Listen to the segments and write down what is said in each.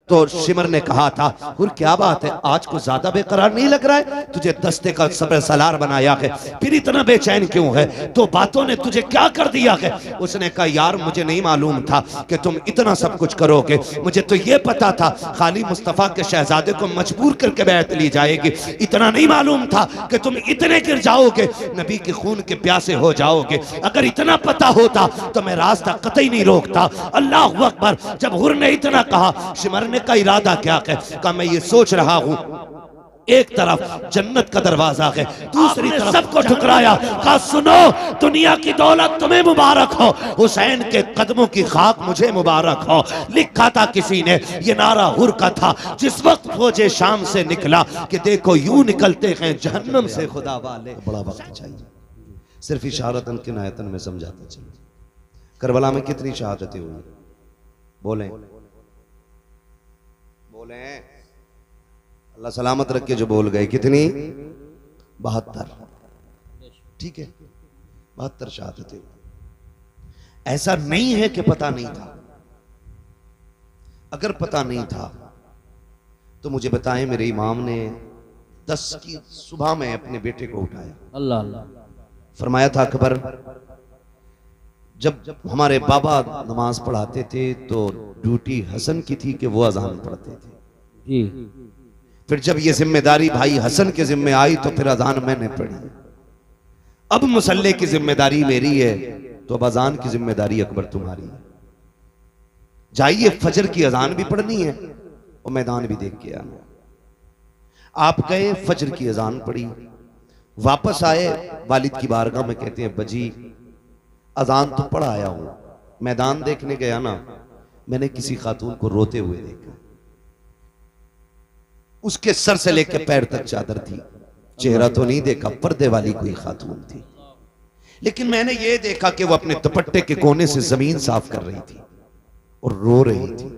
तो शिमर ने कहा था, हुर क्या बात है, आज को ज्यादा बेकरार नहीं लग रहा है? तुझे दस्ते का सब्र सलार बनाया है, फिर इतना बेचैन क्यों है? तो बातों ने तुझे क्या कर दिया है? उसने कहा, यार मुझे नहीं मालूम था कि तुम इतना सब कुछ करोगे। मुझे तो ये पता था खाली मुस्तफ़ा के शहजादे को मजबूर करके बैत ली जाएगी। इतना नहीं मालूम था कि तुम इतने गिर जाओगे, नबी के खून के प्यासे हो जाओगे। अगर इतना पता होता तो मैं रास्ता कतई नहीं रोकता। अल्लाह अकबर। जब हुर ने इतना कहा, शिमर का इरादा क्या है? कहा, मैं ये सोच रहा हूं, एक तरफ जन्नत का दरवाजा है, दूसरी तरफ सबको ठुकराया। कहा, सुनो, दुनिया की दौलत तुम्हें मुबारक हो, हुसैन के कदमों की खाक मुझे मुबारक हो। लिखा था किसी ने, ये नारा हुर का था जिस वक्त फौजे शाम से निकला कि देखो यूं निकलते हैं जहन्नम से खुदा वाले। बड़ा वक्त चाहिए, सिर्फ इशारतन किनायतन में समझाता चलो। करबला में कितनी शहादतें हुई? बोलें बोले, अल्लाह सलामत रख के जो बोल गए। कितनी? 72। ठीक है, 72 शहादतें। ऐसा नहीं है कि पता नहीं था। अगर पता नहीं था तो मुझे बताएं, मेरे इमाम ने 10 की सुबह में अपने बेटे को उठाया, अल्लाह अल्लाह, फरमाया था, अकबर जब हमारे बाबा नमाज पढ़ाते थे तो ड्यूटी हसन की थी कि वो अजान पढ़ते थे जी। फिर जब ये जिम्मेदारी भाई हसन के जिम्मे आई तो फिर अजान मैंने पढ़ी। अब मुसल्ले की जिम्मेदारी मेरी है तो अब अजान की जिम्मेदारी अकबर तुम्हारी है। जाइए, फजर की अजान भी पढ़नी है और मैदान भी देख के आना। आप गए, फजर की अजान पढ़ी, वापस आए, वालिद की बारगाह में कहते हैं, बजी अजान तो पढ़ आया हूं, मैदान देखने गया ना, मैंने किसी खातून को रोते हुए देखा। उसके सर से लेकर पैर तक चादर थी, चेहरा तो नहीं देखा, पर्दे वाली कोई खातून थी, लेकिन मैंने ये देखा कि वो अपने दुपट्टे के कोने से जमीन साफ कर रही थी और रो रही थी।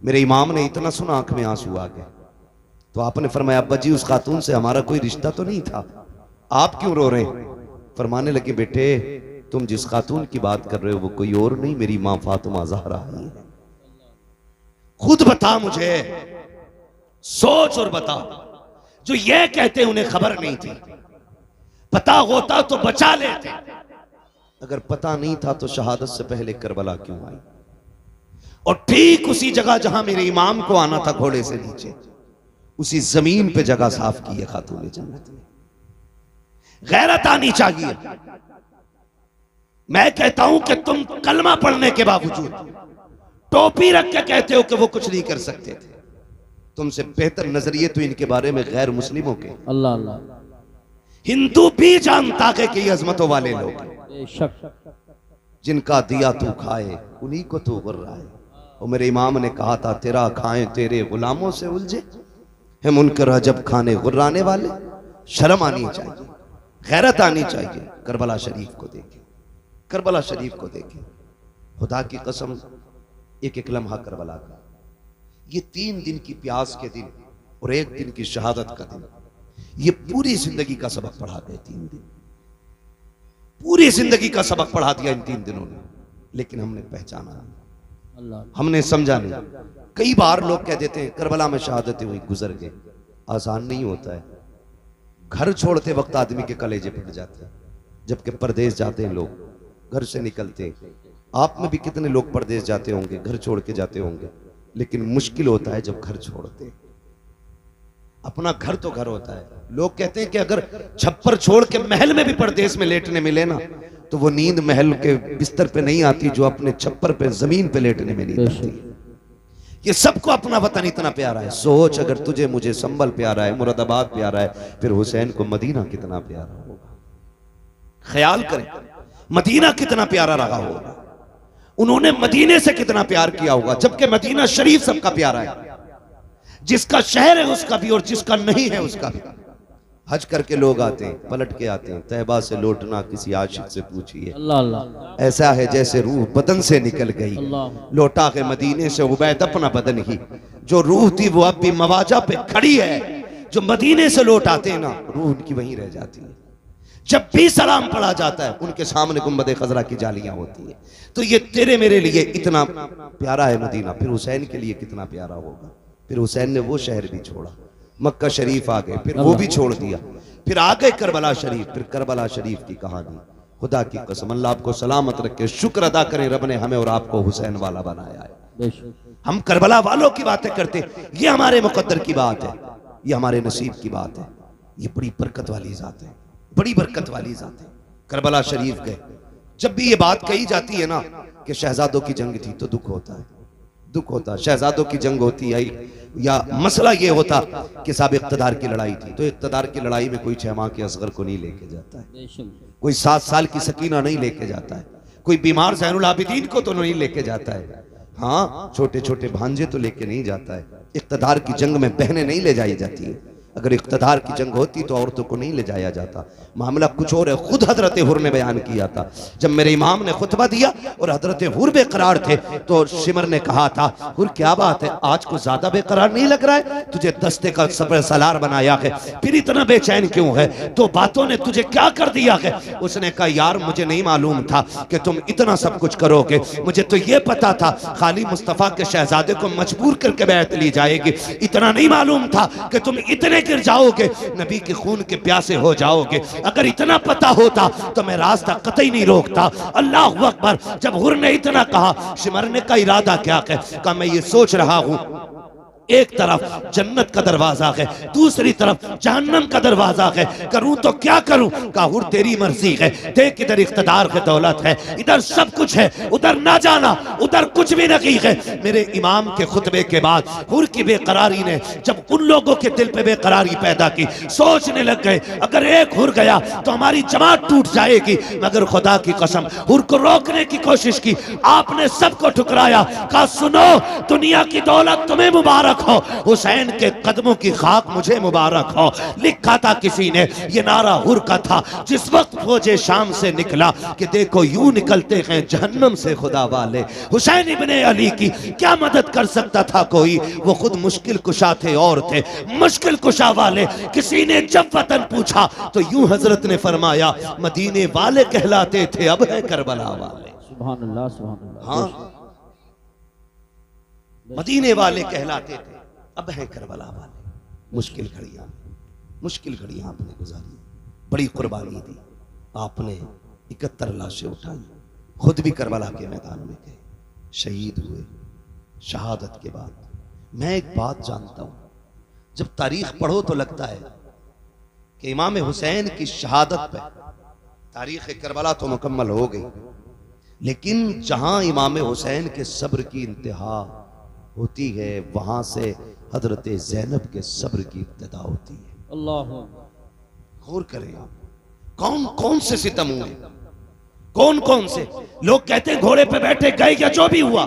मेरे इमाम ने इतना सुना, आंख में आंसू आ गए। तो आपने फरमाया, अब्बा जी उस खातून से हमारा कोई रिश्ता तो नहीं था, आप क्यों रो रहे हैं? फरमाने लगे, बेटे तुम जिस खातून की बात कर रहे हो वो कोई और नहीं, मेरी मां फातिमा ज़हरा ही है। खुद बता मुझे, सोच और बता। जो ये कहते उन्हें खबर नहीं थी, पता होता तो बचा लेते। अगर पता नहीं था तो शहादत से पहले करबला क्यों आई? और ठीक उसी जगह जहां मेरे इमाम को आना था घोड़े से नीचे, उसी जमीन पे जगह साफ की है खातून जन्नत ने। गैरत आनी चाहिए। मैं कहता हूं कि तुम कलमा पढ़ने के बावजूद टोपी रख के कहते हो कि वो कुछ नहीं कर सकते थे। तुमसे बेहतर नजरिए तो इनके बारे में गैर मुस्लिमों के। अल्लाह अल्लाह, हिंदू भी जानता है कि ये अजमतों वाले लोग हैं, जिनका दिया तू खाए उन्हीं को तू गुर्रा है। और मेरे इमाम ने कहा था, तेरा खाएं तेरे गुलामों से उलझे है मुनकर जब खाने गुर्राने वाले। शर्म आनी चाहिए, गैरत आनी चाहिए। करबला शरीफ को देखे, करबला शरीफ को देखे। खुदा की कसम, एक एक लम्हा करबला का, ये 3 दिन की प्यास के दिन और 1 दिन की शहादत का दिन, ये पूरी जिंदगी का सबक पढ़ा गए। 3 दिन पूरी जिंदगी का सबक पढ़ा दिया इन 3 दिनों ने। लेकिन हमने पहचाना नहीं, हमने समझा नहीं। कई बार लोग कह देते हैं करबला में शहादतें हुई, गुजर गए। आसान नहीं होता है। घर छोड़ते वक्त आदमी के कलेजे फट जाते हैं, जबकि परदेश जाते हैं लोग, घर से निकलते हैं। आप में भी कितने लोग परदेश जाते होंगे, घर छोड़ के जाते होंगे, लेकिन मुश्किल होता है जब घर छोड़ते हैं। अपना घर तो घर होता है। लोग कहते हैं कि अगर छप्पर छोड़ के महल में भी परदेश में लेटने मिले ना, तो वो नींद महल के बिस्तर पे नहीं आती जो अपने छप्पर पे जमीन पे लेटने में नींद आती। ये सबको अपना वतन इतना प्यारा है। सोच, अगर तुझे मुझे संभल प्यारा है, मुरादाबाद प्यारा है, फिर हुसैन को मदीना कितना प्यारा होगा। ख्याल करें, मदीना कितना प्यारा रहा होगा, उन्होंने मदीने से कितना प्यार किया होगा। जबकि मदीना शरीफ सबका प्यारा है, जिसका शहर है उसका भी और जिसका नहीं है उसका भी। हज करके लोग आते हैं, पलट के आते हैं। तैयबा से लौटना किसी आशिक से पूछिए, अल्लाह अल्लाह, ऐसा है जैसे रूह बदन से निकल गई। लौटा के मदीने से उबैद अपना बदन ही, जो रूह थी वो अब भी मवाजा पे खड़ी है। जो मदीने से लौट आते हैं ना, रूह उनकी वहीं रह जाती है। जब भी सलाम पढ़ा जाता है उनके सामने गुंबद खजरा की जालियां होती है। तो ये तेरे मेरे लिए इतना प्यारा है मदीना, फिर हुसैन के लिए कितना प्यारा होगा। फिर हुसैन ने वो शहर भी छोड़ा, मक्का शरीफ आ गए, फिर वो भी छोड़ दिया, फिर आ गए करबला शरीफ। फिर करबला शरीफ की कहानी, खुदा की कसम अल्लाह आपको सलामत रखे, शुक्र अदा करें रब ने हमें और आपको हुसैन वाला बनाया है। हम करबला वालों की बातें करते, ये हमारे मुकद्दर की बात है, ये हमारे नसीब की बात है, ये बड़ी बरकत वाली जात है, बड़ी बरकत वाली जात है। करबला शरीफ गए, जब भी ये बात कही जाती है ना कि शहजादों की जंग थी तो दुख होता है, दुख होता है। शहजादों की जंग होती है या मसला ये होता कि साहब इक़्तिदार की लड़ाई थी, तो इक़्तिदार की लड़ाई में कोई 6 माह के असगर को नहीं लेके जाता है, कोई 7 साल की सकीना नहीं लेके जाता है, कोई बीमार ज़ैनुल आबिदीन को तो नहीं लेके जाता है, हाँ छोटे छोटे भांजे तो लेके नहीं जाता है। इक़्तिदार की जंग में बहनें नहीं ले जाई जाती है, अगर इक़्तिदार की जंग होती तो औरतों को नहीं ले जाया जाता। मामला कुछ और है, खुद हजरत हुर ने बयान किया था, जब मेरे इमाम ने खुतबा दिया और हजरत हुर बेकरार थे तो शिमर ने कहा था, हुर क्या बात है, आज को ज्यादा बेकरार नहीं लग रहा है, तुझे दस्ते का सबर सलार बनाया है, फिर इतना बेचैन क्यों है, तो बातों ने तुझे क्या कर दिया है। उसने कहा यार मुझे नहीं मालूम था कि तुम इतना सब कुछ करोगे, मुझे तो ये पता था खाली मुस्तफ़ा के शहजादे को मजबूर करके बैत ली जाएगी, इतना नहीं मालूम था कि तुम इतने गिर जाओगे, नबी के खून के प्यासे हो जाओगे। अगर इतना पता होता तो मैं रास्ता कतई नहीं रोकता। अल्लाह अकबर। जब हुर ने इतना कहा, शिमरने का इरादा क्या है, कहा मैं ये सोच रहा हूं एक तरफ जन्नत का दरवाजा है, दूसरी तरफ जहन्नम का दरवाजा है, करूं तो क्या करूं। कहा हुर तेरी मर्जी है, देख इधर इख्तिदार की दौलत है, इधर सब कुछ है, उधर ना जाना, उधर कुछ भी नहीं है। मेरे इमाम के खुतबे के बाद हुर की बेकरारी ने जब उन लोगों के दिल पे बेकरारी पैदा की, सोचने लग गए अगर एक हुर गया तो हमारी जमात टूट जाएगी। मगर खुदा की कसम हुर को रोकने की कोशिश की, आपने सबको ठुकराया। कहा सुनो, दुनिया की दौलत तुम्हें मुबारक हो, हुसैन के कदमों की खाक मुझे मुबारक हो। लिखा था किसी ने, ये नारा हुर का था जिस वक्त फौजे शाम से निकला कि देखो यूं निकलते हैं जहन्नम से खुदा वाले। हुसैन इब्ने अली की क्या मदद कर सकता था कोई, वो खुद मुश्किल कुशा थे और थे मुश्किल कुशा वाले। किसी ने जब वतन पूछा तो यूं हजरत ने फरमाया मदीने वाले कहलाते थे, अब है करबला वाले। सुभान अल्लाह, सुभान अल्लाह। हाँ, मदीने वाले कहलाते थे, अब है करबला वाले। मुश्किल घड़ियां आपने गुजारी, बड़ी कुर्बानी दी आपने, 71 लाशें उठाई, खुद भी करबला के मैदान में गए, शहीद हुए। शहादत के बाद मैं एक बात जानता हूं, जब तारीख पढ़ो तो लगता है कि इमाम हुसैन की शहादत पे तारीख करबला तो मुकम्मल हो गई, लेकिन जहां इमाम हुसैन के सब्र की इंतहा होती है वहां से हजरत ज़ैनब के सब्र की इब्तिदा होती है। अल्लाह, गौर करें आप, कौन कौन से सितम हुए, कौन कौन से लोग कहते हैं घोड़े पे बैठे गए या जो भी हुआ,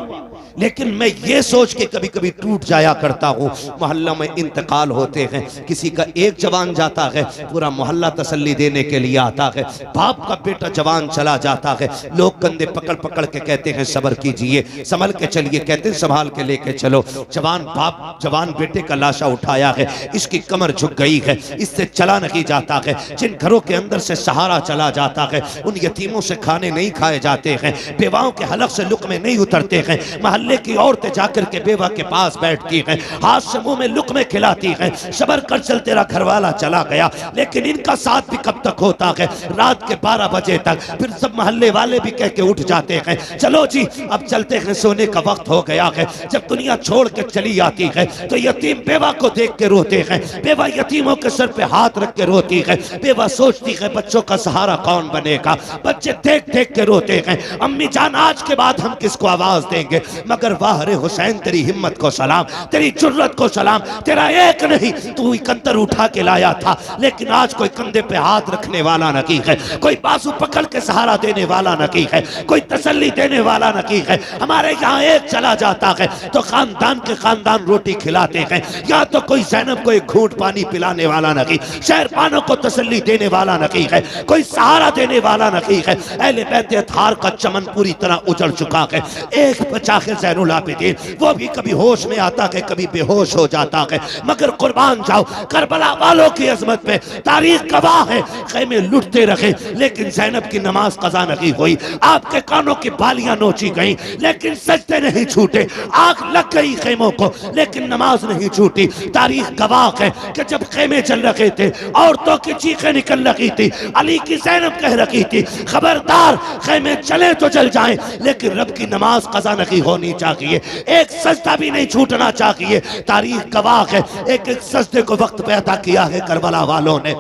लेकिन मैं ये सोच के कभी कभी टूट जाया करता हूँ, मोहल्ला में इंतकाल होते हैं, किसी का एक जवान जाता है, पूरा मोहल्ला तसल्ली देने के लिए आता है, बाप का बेटा जवान चला जाता है, लोग कंधे पकड़ पकड़ के कहते हैं सब्र कीजिए, संभल के चलिए, कहते हैं संभाल के लेके चलो। जवान बाप जवान बेटे का लाशा उठाया है, इसकी कमर झुक गई है, इससे चला नहीं जाता है, जिन घरों के अंदर से सहारा चला जाता है उन यतीमों से खाने नहीं खाए जाते हैं, बेवाओं के हलक से लुक्मे नहीं उतरते हैं, मोहल्ले की औरतें जाकर के बेवा के पास बैठती हैं, हाथ से मुंह में लुक्मे खिलाती हैं, सबर कर चल तेरा घरवाला चला गया। लेकिन इनका साथ भी कब तक होता है, रात के 12 बजे तक। फिर सब मोहल्ले वाले भी कह के उठ जाते हैं, चलो जी अब चलते हैं, सोने का वक्त हो गया है। जब दुनिया छोड़ के चली आती है तो यतीम बेवा को देख के रोते हैं, बेवा यतीमों के सर पे हाथ रख के रोती है, बेवा सोचती है बच्चों का सहारा कौन बनेगा, बच्चे देख देख के रोते हैं, अम्मी जान आज के बाद हम किसको आवाज देंगे। मगर वाह रे हुसैन, तेरी हिम्मत को सलाम, तेरी जुर्रत को सलाम, तेरा एक नहीं तू इकंदर उठा के लाया था, लेकिन आज कोई कंधे पे हाथ रखने वाला नहीं है, कोई बाजू पकड़ के सहारा देने वाला नहीं है, कोई तसल्ली देने वाला नहीं है। हमारे यहाँ एक चला जाता है तो खानदान के खानदान रोटी खिलाते हैं, यहाँ तो कोई ज़ैनब को एक घूंट पानी पिलाने वाला नहीं, शहरपानों को तसल्ली देने वाला नहीं है, कोई सहारा देने वाला नहीं है। अहले बैत अतहार का चमन पूरी तरह उजड़ चुका है, एक बचा है ज़ैनुल आबिदीन, वो भी कभी होश में आता है, कभी बेहोश हो जाता है, मगर कुर्बान जाओ करबला वालों की अजमत पे तारीख गवाह है। खेमे लुटते रहे लेकिन ज़ैनब की नमाज कज़ा नहीं हुई, आपके कानों की बालियां नोची गई लेकिन सजदे नहीं छूटे, आग लग गई खेमों को लेकिन नमाज नहीं छूटी। तारीख गवाह है कि जब खेमे चल रहे थे औरतों की चीखें निकल रही थी, अली की ज़ैनब कह रही थी खबरदार खेमे चले तो चल जाएं लेकिन रब की नमाज कज़ा नहीं होनी चाहिए, एक सजदा भी नहीं छूटना चाहिए। तारीख गवाह है एक एक सजदे को वक्त पे अता किया है करबला वालों ने,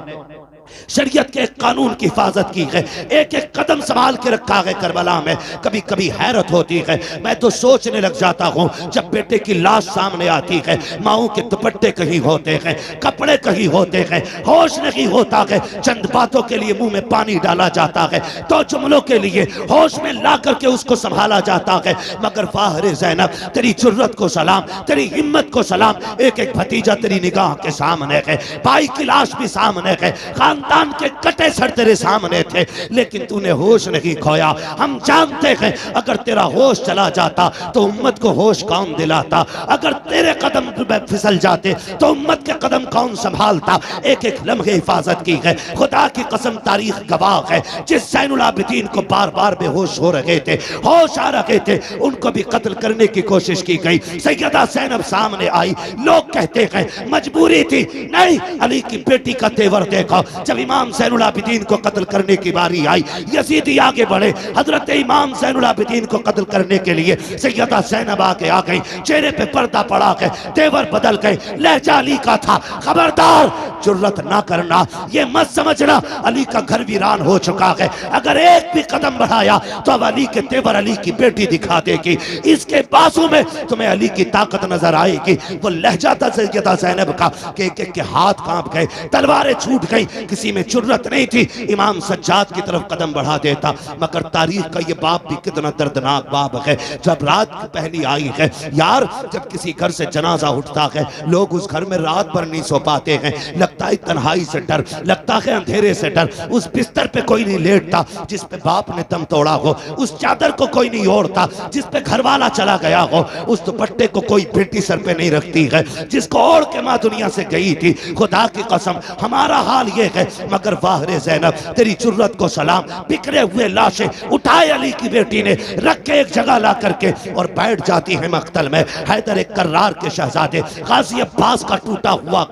शरीयत के कानून की हिफाजत की है, एक एक कदम संभाल के रखा है करबला में। कभी कभी हैरत होती है, मैं तो सोचने लग जाता हूँ जब बेटे की लाश सामने आती है, माओं के दुपट्टे कहीं होते हैं, कपड़े कहीं होते हैं, होश नहीं होता है, चंद बातों के लिए मुंह में पानी डाला जाता है, तो जुमलों के लिए होश में ला करके उसको संभाला जाता है। मगर फाहरे ज़ैनब तेरी जुर्रत को सलाम, तेरी हिम्मत को सलाम, एक एक भतीजा तेरी निगाह के सामने है, भाई की लाश भी सामने है, खानदान के कटे सर तेरे सामने थे लेकिन तूने होश नहीं खोया। हम जानते हैं अगर तेरा होश चला जाता तो उम्मत को होश कौन दिलाता, अगर तेरे कदम फिसल जाते तो उम्मत के कदम कौन संभालता। एक एक लम्हे हिफाजत की है, खुदा की कसम तारीख गवाह है, जिस ज़ैनुल आबिदीन को बार बार बेहोश हो रहे थे, होश आ रहे थे, उनको भी कत्ल करने की कोशिश की गई। सैयदा ज़ैनब सामने आई, लोग कहते हैं मजबूरी थी, नहीं अली की बेटी का तेवर देखो। जब इमाम ज़ैनुल आबिदीन को कत्ल करने की बारी आई, यजीदी आगे बढ़े, हजरत इमाम ज़ैनुल आबिदीन को कत्ल करने के लिए सैयदा ज़ैनब आगे आ गई, चेहरे पे पर्दा पड़ा गए, तेवर बदल गए, लहजा अली का था। खबरदार जुर्रत ना करना, ये मत समझना अली का घर वीरान हो चुका है, अगर एक भी कदम बढ़ाया तो अब अली के तेवर अली की बेटी दिखा देगी, इसके बाजू में तुम्हें अली की ताकत नजर आएगी। वो लहजा था सैयदा ज़ैनब का कि एक के हाथ कांप गए, तलवारें छूट गई, किसी में जुर्रत नहीं थी इमाम सज्जाद की तरफ कदम बढ़ा देता। मगर तारीख का ये बाप भी कितना दर्दनाक बाप है। जब रात पहली आई है यार, जब किसी घर से जनाजा उठता है लोग उस घर में रात भर नहीं सो पाते हैं, लगता है तन्हाई से डर, लगता है अंधेरे से डर, उस बिस्तर पे कोई नहीं लेटता जिस पे बाप ने दम तोड़ा हो, उस चादर को कोई नहीं ओढ़ता जिस पे घर वाला चला गया हो, उस दुपट्टे को कोई बेटी सर पे नहीं रखती है जिसको ओढ़ के माँ दुनिया से गई थी। खुदा की कसम हमारा हाल ये है, मगर वाहरे ज़ैनब तेरी जुर्रत को सलाम, बिखरे हुए लाशें उठाए अली की बेटी ने रख के एक जगह ला करके और बैठ जाती है मख्तल में। हैदर एक कर्रार के शहजादे गाजी अब्बास का टूटा हुआ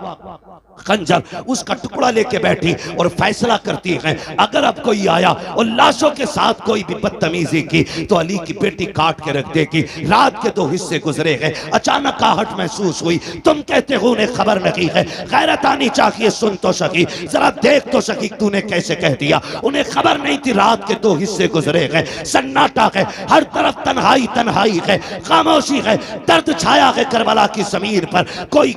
खंजर उसका टुकड़ा लेके बैठी और फैसला करती है अगर अब कोई आया और लाशों के साथ कोई भी बदतमीजी की तो अली की बेटी काट के रख देगी। रात के 2 हिस्से गुजरे हैं, अचानक आहट महसूस हुई, तुम कहते हो उन्हें खबर नहीं है, गैरत आनी चाहिए, सुन तो सकी, जरा देख तो सकी तूने कैसे कह दिया। उन्हें खबर नहीं थी रात के 2 हिस्से गुजरे हैं, सन्नाटा है, हर तरफ तन्हाई तन्हाई है, खामोशी है, दर्द छाया है करबला की ज़मीन पर, कोई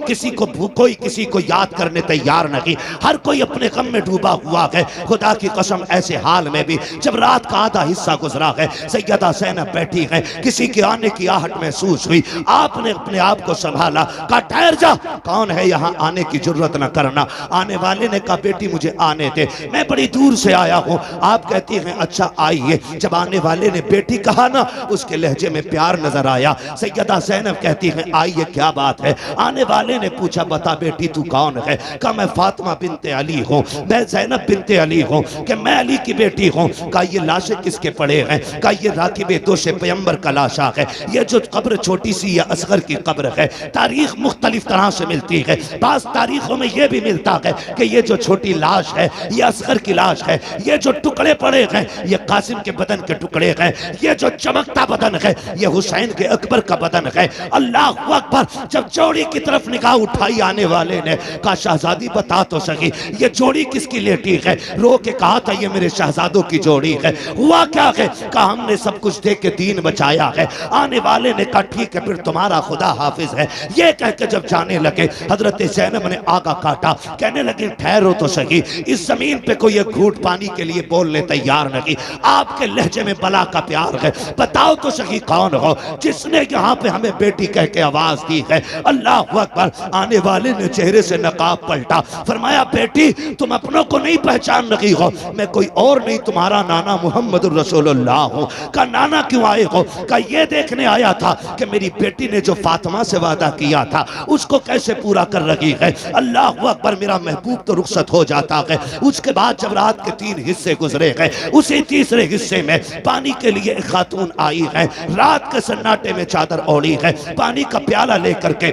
किसी को याद करने तैयार नहीं, हर कोई अपने गम में डूबा हुआ है। खुदा की कसम ऐसे हाल में भी जब रात का आधा हिस्सा गुजरा है, सैयदा ज़ैनब बैठी है, किसी के आने की आहट महसूस हुई, आपने अपने आप को संभाला, कहा ठहर जा, कौन है यहाँ, आने की जरूरत न करना। आने वाले ने कहा बेटी मुझे आने दे, मैं बड़ी दूर से आया हूँ। आप कहती हैं अच्छा आइए। जब आने वाले ने बेटी कहा ना, उसके लहजे में प्यार नजर आया। सैयदा ज़ैनब कहती हैं आइए क्या बात है। आने वाले ने पूछा बता बेटी तू कौन है। कहा मैं फातिमा बिनते अली हूँ, मैं ज़ैनब बिनते अली हूँ, कि मैं अली की बेटी हूँ। कहा ये लाशें किसके पड़े हैं। कहा ये राकिब दोषे पैगंबर का लाशा है, ये जो कब्र छोटी सी या असगर की कब्र है। तारीख मुख्तलिफ तरह से मिलती है, बास तारीखों में यह भी मिलता है कि ये जो छोटी लाश है ये असगर की लाश है, ये जो टुकड़े पड़े हैं ये कासिम के बदन के टुकड़े हैं, ये जो चमकता बदन है ये हुसैन के अकबर का बदन है। अल्लाह अकबर। जब जोड़ी की तरफ निगाह उठाई आने वाले ने, कहा शहजादी बता तो सही ये जोड़ी किसकी लेटी है। रो के कहा था ये मेरे शहजादों की जोड़ी है। हुआ क्या है। कहा हमने सब कुछ देख के दीन बचाया है। आने वाले ने कहा ठीक है फिर तुम्हारा खुदा हाफिज है। ये कह के जब जाने लगे हजरत ज़ैनब ने आगा काटा, कहने लगे ठहरो तो सही, इस जमीन पे कोई एक घूंट पानी के लिए बोलने तैयार नहीं। आपके लहजे में बला का प्यार है, बताओ तो सही कौन हो जिसने यहाँ पे हमें बेटी कह के आवाज दी है। अल्लाह अकबर। आने वाले ने चेहरे से नकाब बाप पलटा, फरमाया बेटी तुम अपनों को नहीं पहचान रही हो, मैं कोई और नहीं तुम्हारा नाना मोहम्मद रसूलुल्लाह हूँ। का नाना क्यों आए हो? का ये देखने आया था कि मेरी बेटी ने जो फातिमा से वादा किया था उसको कैसे पूरा कर रही है। अल्लाह अकबर, मेरा महबूब तो रुखसत हो जाता है। उसके बाद जब रात के 3 हिस्से गुजरे गए, उसी तीसरे हिस्से में पानी के लिए एक खातून आई है, रात के सन्नाटे में चादर ओढ़ी है, पानी का प्याला लेकर के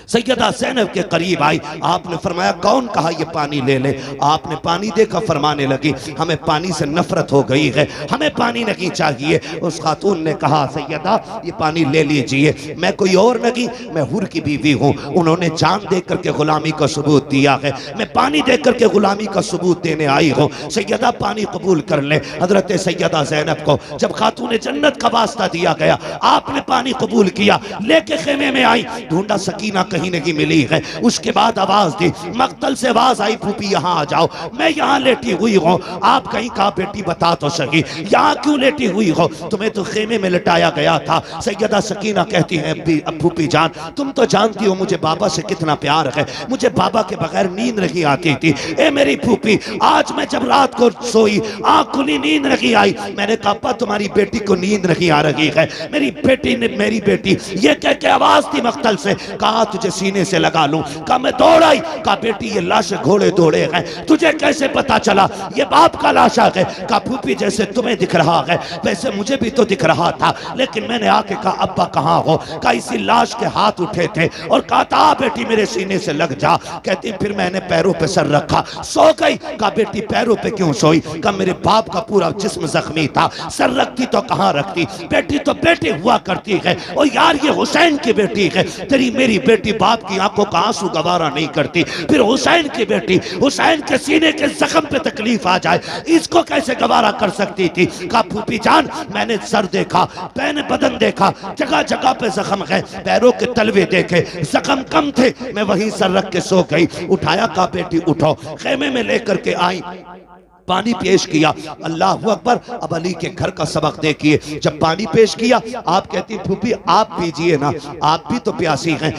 सैयदा ज़ैनब के करीब आई। आपने फरमाया कौन कहा ये पानी ले ले? आपने पानी देखा, फरमाने लगी हमें पानी से नफरत हो गई है, हमें पानी नहीं चाहिए। उस खातून ने कहा सैयदा ये पानी ले लीजिए, मैं कोई और नहीं, मैं हुर की बीवी हूँ, उन्होंने जान दे करके गुलामी का सबूत दिया है, मैं पानी दे करके गुलामी का सबूत देने आई हूँ, सैयदा पानी कबूल कर ले। हजरत सैयदा ज़ैनब को जब खातून जन्नत का वास्ता दिया गया, आपने पानी कबूल किया, लेके खेमे में आई, ढूंढा सकीना कहीं नहीं मिली है। उसके बाद आवाज दी, मक्तल से आवाज आई फूफी यहाँ आ जाओ, मैं यहाँ लेटी हुई हूँ। आप कहीं कहा बेटी बता तो सही यहाँ क्यों लेटी हुई हो? तुम्हें तो खेमे में लटाया गया था। सैयदा सकीना कहती है फूफी जान तुम तो जानती हो मुझे बाबा से कितना प्यार है, मुझे बाबा के बगैर नींद नहीं आती थी। ए मेरी फूफी, आज मैं जब रात को सोई आँख खुली नींद नहीं आई, मैंने कहा अप्पा तुम्हारी बेटी को नींद नहीं आ रही है। मेरी बेटी ने मेरी बेटी ये कह के आवाज दी मक्तल से, कहा तुझे सीने से लगा लूं। कहा मैं दौड़ आई, कहा बेटी ये लाश घोड़े दौड़े हैं, तुझे कैसे पता चला ये बाप का लाशा है? कहा फूफी जैसे तुम्हें दिख रहा है वैसे मुझे भी तो दिख रहा था, लेकिन मैंने आके कहा अब्बा कहाँ हो? कहा इसी लाश के हाथ उठे थे और कहा था बेटी मेरे सीने से लग जा। कहती फिर मैंने पैरों पे सर रखा, सो गई। कहा बेटी पैरों पे क्यों सोई? कहा मेरे बाप का पूरा जिस्म जख्मी था, सर रखती तो कहाँ रखती? बेटी तो बेटी हुआ करती है। और यार ये हुसैन की बेटी है, तेरी मेरी बेटी बाप की आंखों का आंसू गवारा नहीं करती, फिर हुसैन की बेटी हुसैन के सीने के जख्म पे तकलीफ आ जाए इसको कैसे गवारा कर सकती थी? कहा फूफी जान मैंने सर देखा, मैंने बदन देखा, जगह जगह पे जख्म है, पैरों के तलवे देखे जख्म कम थे, मैं वहीं सर रख के सो गई। उठाया, कहा बेटी उठो, खेमे में लेकर के आई, पानी पेश किया। अल्लाह अकबर। अब अली के घर का सबक देखिए, जब पानी पेश किया आप कहती फूफी आप पीजिए ना, आप भी तो प्यासी हैं।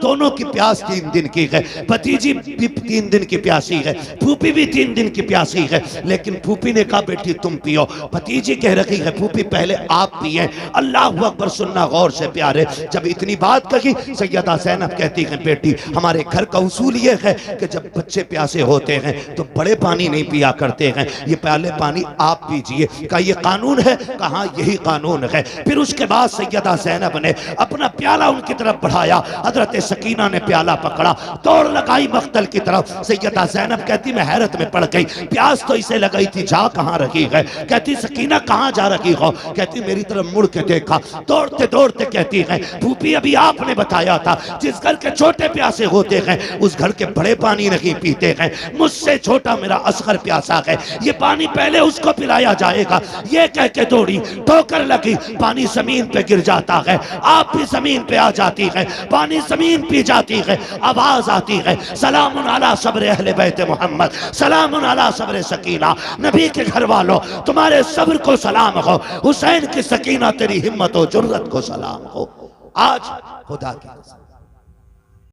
दोनों की प्यास 3 दिन की है, भतीजी भी 3 दिन की प्यासी है, फूफी भी 3 दिन की प्यासी है। लेकिन फूफी ने कहा बेटी तुम पियो, भतीजी कह रही है फूफी पहले आप पिए। अल्लाह अकबर। सुनना गौर से प्यारे, जब इतनी बात कही सैयदा ज़ैनब कहती है बेटी हमारे घर का उसूल ये है कि जब बच्चे प्यासे होते हैं तो बड़े पानी नहीं पिया कर हैं, ये पहले पानी आप पीजिए। का ये कानून है? कहा यही कानून है। फिर उसके बाद सैयदा ज़ैनब ने अपना प्याला उनकी तरफ बढ़ाया, हजरत सकीना ने प्याला पकड़ा, दौड़ लगाई मख्तल की तरफ। सैयदा ज़ैनब कहती मैं हैरत में पड़ गई, प्यास तो इसे लगाई थी, जा कहाँ रही है? कहती सकीना कहाँ जा रही हो? कहती मेरी तरफ मुड़ के देखा, दौड़ते दौड़ते कहती है फूफी अभी आपने बताया था जिस घर के छोटे प्यासे होते हैं उस घर के बड़े पानी नहीं पीते हैं, मुझसे छोटा मेरा असगर प्यासा है, ये पानी पहले उसको पिलाया जाएगा। ये कह के दौड़ी, ठोकर लगी, पानी जमीन पे गिर जाता है, आप भी जमीन पे आ जाती है, पानी जमीन पी जाती है, आवाज आती है सलामुन अला सब्र अहले बैत मोहम्मद, सलामुन अला सब्र सकीना, नबी के घर वालों तुम्हारे सब्र को सलाम हो, हुसैन की सकीना तेरी हिम्मत और जुर्रत को सलाम हो। आज खुदा की